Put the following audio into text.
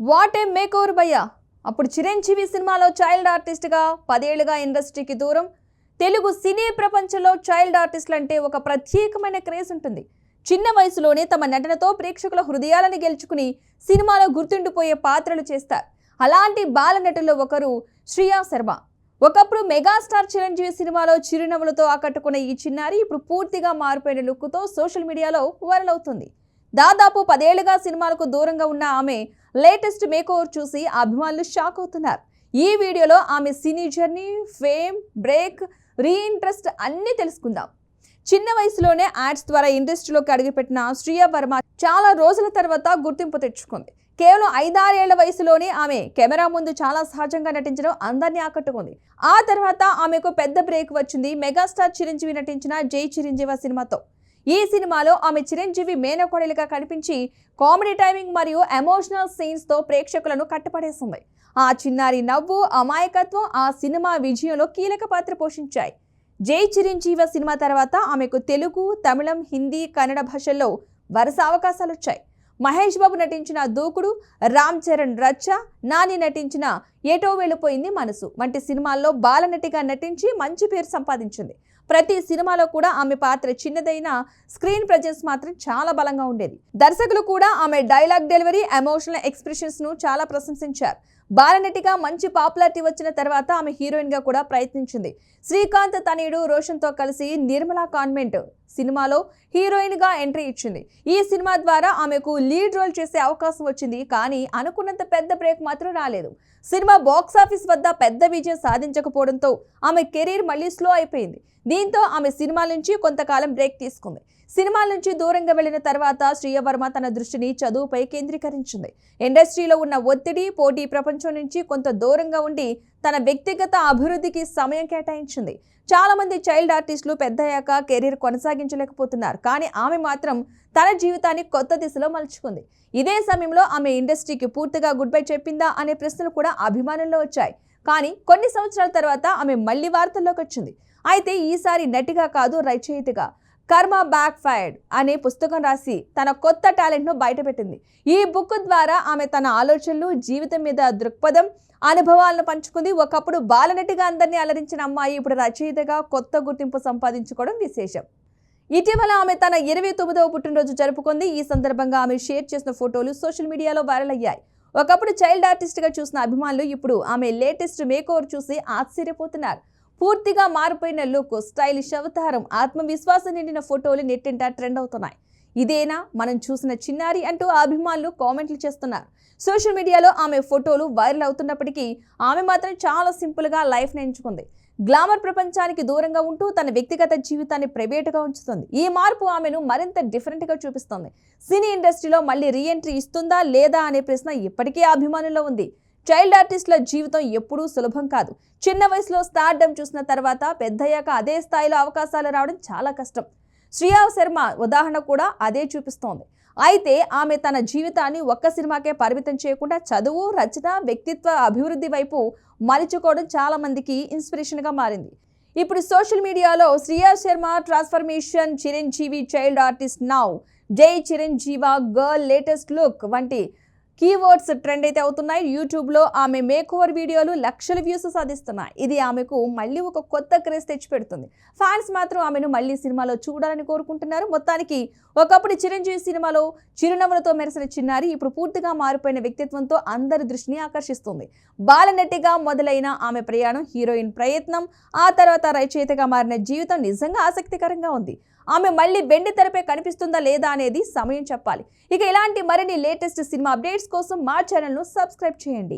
What a make over భయ్యా. అప్పుడు చిరంజీవి సినిమాలో చైల్డ్ ఆర్టిస్ట్గా 10 ఏళ్లుగా ఇండస్ట్రీకి దూరం. తెలుగు సినీ ప్రపంచంలో చైల్డ్ ఆర్టిస్టులు అంటే ఒక ప్రత్యేకమైన క్రేజ్ ఉంటుంది. చిన్న వయసులోనే తమ నటనతో ప్రేక్షకుల హృదయాలను గెలుచుకుని సినిమాలో గుర్తుండిపోయే పాత్రలు చేస్తారు. అలాంటి బాల నటుల్లో ఒకరు శ్రియా శర్మ. ఒకప్పుడు మెగాస్టార్ చిరంజీవి సినిమాలో చిరునవ్వులతో ఆకట్టుకున్న ఈ చిన్నారి ఇప్పుడు పూర్తిగా మారిపోయిన లుక్తో సోషల్ మీడియాలో వైరల్ అవుతుంది. దాదాపు 10 ఏళ్లుగా సినిమాలకు దూరంగా ఉన్న ఆమె లేటెస్ట్ మేకోవర్ చూసి అభిమానులు షాక్ అవుతున్నారు. ఈ వీడియోలో ఆమె సినీ జర్నీ, ఫేమ్, బ్రేక్, రీఇంట్రెస్ట్ అన్నీ తెలుసుకుందాం. చిన్న వయసులోనే యాడ్స్ ద్వారా ఇండస్ట్రీలోకి అడుగుపెట్టిన శ్రియా వర్మ చాలా రోజుల తర్వాత గుర్తింపు తెచ్చుకుంది. కేవలం 5-6 ఏళ్ల వయసులోనే ఆమె కెమెరా ముందు చాలా సహజంగా నటించడం అందరినీ ఆకట్టుకుంది. ఆ తర్వాత ఆమెకు పెద్ద బ్రేక్ వచ్చింది మెగాస్టార్ చిరంజీవి నటించిన జై చిరంజీవ సినిమాతో. ఈ సినిమాలో ఆమె చిరంజీవి మేనకోడలిగా కనిపించి కామెడీ టైమింగ్ మరియు ఎమోషనల్ సీన్స్ తో ప్రేక్షకులను కట్టపడేసింది. ఆ చిన్నారి నవ్వు, అమాయకత్వం ఆ సినిమా విజయంలో కీలక పాత్ర పోషించాయి. జై చిరంజీవ సినిమా తర్వాత ఆమెకు తెలుగు, తమిళం, హిందీ, కన్నడ భాషల్లో వరుస అవకాశాలు వచ్చాయి. మహేష్ బాబు నటించిన దూకుడు, రామ్ చరణ్ రచ్చ, నాని నటించిన ఏటో వెళ్ళిపోయింది మనసు వంటి సినిమాల్లో బాలనటిగా నటించి మంచి పేరు సంపాదించింది. ప్రతి సినిమాలో కూడా ఆమె పాత్ర చిన్నదైన స్క్రీన్ ప్రెజెన్స్ మాత్రం చాలా బలంగా ఉండేది. దర్శకులు కూడా ఆమె డైలాగ్ డెలివరీ, ఎమోషనల్ ఎక్స్ప్రెషన్స్ ను చాలా ప్రశంసించారు. బాలనటిగా మంచి పాపులారిటీ వచ్చిన తర్వాత ఆమె హీరోయిన్ గా కూడా ప్రయత్నించింది. శ్రీకాంత్ తనయుడు రోషన్ తో కలిసి నిర్మలా కాన్వెంట్ సినిమాలో హీరోయిన్ గా ఎంట్రీ ఇచ్చింది. ఈ సినిమా ద్వారా ఆమెకు లీడ్ రోల్ చేసే అవకాశం వచ్చింది. కానీ అనుకున్నంత పెద్ద బ్రేక్ మాత్రం రాలేదు. సినిమా బాక్సాఫీస్ వద్ద పెద్ద విజయం సాధించకపోవడంతో ఆమె కెరీర్ మళ్ళీ స్లో అయిపోయింది. దీంతో ఆమె సినిమాల నుంచి కొంతకాలం బ్రేక్ తీసుకుంది. సినిమాల నుంచి దూరంగా వెళ్లిన తర్వాత శ్రియా వర్మ తన దృష్టిని చదువుపై కేంద్రీకరించింది. ఇండస్ట్రీలో ఉన్న ఒత్తిడి, పోటీ ప్రపంచం నుంచి కొంత దూరంగా ఉండి తన వ్యక్తిగత అభివృద్ధికి సమయం కేటాయించింది. చాలా మంది చైల్డ్ ఆర్టిస్టులు పెద్దయ్యాక కెరీర్ కొనసాగించలేకపోతున్నారు. కానీ ఆమె మాత్రం తన జీవితాన్ని కొత్త దిశలో మలుచుకుంది. ఇదే సమయంలో ఆమె ఇండస్ట్రీకి పూర్తిగా గుడ్ బై చెప్పిందా అనే ప్రశ్నలు కూడా అభిమానుల్లో వచ్చాయి. కానీ కొన్ని సంవత్సరాల తర్వాత ఆమె మళ్లీ వార్తల్లోకి వచ్చింది. అయితే ఈసారి నటిగా కాదు, రచయితగా కర్మ బ్యాక్ ఫైర్డ్ అనే పుస్తకం రాసి తన కొత్త టాలెంట్ ను బయటపెట్టింది. ఈ బుక్ ద్వారా ఆమె తన ఆలోచనలు, జీవితం మీద దృక్పథం, అనుభవాలను పంచుకుంది. ఒకప్పుడు బాలనటిగా అందరినీ అలరించిన అమ్మాయి ఇప్పుడు రచయితగా కొత్త గుర్తింపు సంపాదించుకోవడం విశేషం. ఇటీవల ఆమె తన 29వ పుట్టినరోజు జరుపుకుంది. ఈ సందర్భంగా ఆమె షేర్ చేసిన ఫోటోలు సోషల్ మీడియాలో వైరల్ అయ్యాయి. ఒకప్పుడు చైల్డ్ ఆర్టిస్ట్ గా చూసిన అభిమానులు ఇప్పుడు ఆమె లేటెస్ట్ మేకోవర్ చూసి ఆశ్చర్యపోతున్నారు. పూర్తిగా మారిపోయిన లుక్, స్టైలిష్ అవతారం, ఆత్మవిశ్వాసం నిండిన ఫోటోలు నెట్టింట ట్రెండ్ అవుతున్నాయి. ఇదేనా మనం చూసిన చిన్నారి అంటూ అభిమానులు కామెంట్లు చేస్తున్నారు. సోషల్ మీడియాలో ఆమె ఫోటోలు వైరల్ అవుతున్నప్పటికీ ఆమె మాత్రం చాలా సింపుల్ గా లైఫ్ ని ఎంచుకుంది. గ్లామర్ ప్రపంచానికి దూరంగా ఉంటూ తన వ్యక్తిగత జీవితాన్ని ప్రైవేట్గా ఉంచుతుంది. ఈ మార్పు ఆమెను మరింత డిఫరెంట్ గా చూపిస్తుంది. సినీ ఇండస్ట్రీలో మళ్ళీ రీఎంట్రీ ఇస్తుందా లేదా అనే ప్రశ్న ఇప్పటికీ అభిమానుల్లో ఉంది. చైల్డ్ ఆర్టిస్టుల జీవితం ఎప్పుడూ సులభం కాదు. చిన్న వయసులో స్టార్డమ్ చూసిన తర్వాత పెద్దయ్యాక అదే స్థాయిలో అవకాశాలు రావడం చాలా కష్టం. శ్రియా శర్మ ఉదాహరణ కూడా అదే చూపిస్తోంది. అయితే ఆమె తన జీవితాన్ని ఒక్క సినిమాకే పరిమితం చేయకుండా చదువు, రచన, వ్యక్తిత్వ అభివృద్ధి వైపు మలుచుకోవడం చాలా మందికి ఇన్స్పిరేషన్ గా మారింది. ఇప్పుడు సోషల్ మీడియాలో Shriya Sharma transformation, Chiranjeevi child artist now, జై చిరంజీవ గర్ల్ లేటెస్ట్ లుక్ వంటి కీవర్డ్స్ ట్రెండ్ అయితే అవుతున్నాయి. యూట్యూబ్లో ఆమె మేకోవర్ వీడియోలు లక్షల వ్యూస్ సాధిస్తున్నాయి. ఇది ఆమెకు మళ్ళీ ఒక కొత్త క్రేజ్ తెచ్చిపెడుతుంది. ఫ్యాన్స్ మాత్రం ఆమెను మళ్ళీ సినిమాలో చూడాలని కోరుకుంటున్నారు. మొత్తానికి ఒకప్పుడు చిరంజీవి సినిమాలో చిరునవ్వులతో మెరిసిన చిన్నారి ఇప్పుడు పూర్తిగా మారిపోయిన వ్యక్తిత్వంతో అందరి దృష్టిని ఆకర్షిస్తుంది. బాలనటిగా మొదలైన ఆమె ప్రయాణం, హీరోయిన్ ప్రయత్నం, ఆ తర్వాత రచయితగా మారిన జీవితం నిజంగా ఆసక్తికరంగా ఉంది. ఆమె మళ్ళీ వెండి తెరపై కనిపిస్తుందా లేదా అనేది సమయం చెప్పాలి. ఇక ఇలాంటి మరిన్ని లేటెస్ట్ సినిమా అప్డేట్స్ కోసం మా ఛానల్ను సబ్స్క్రైబ్ చేయండి.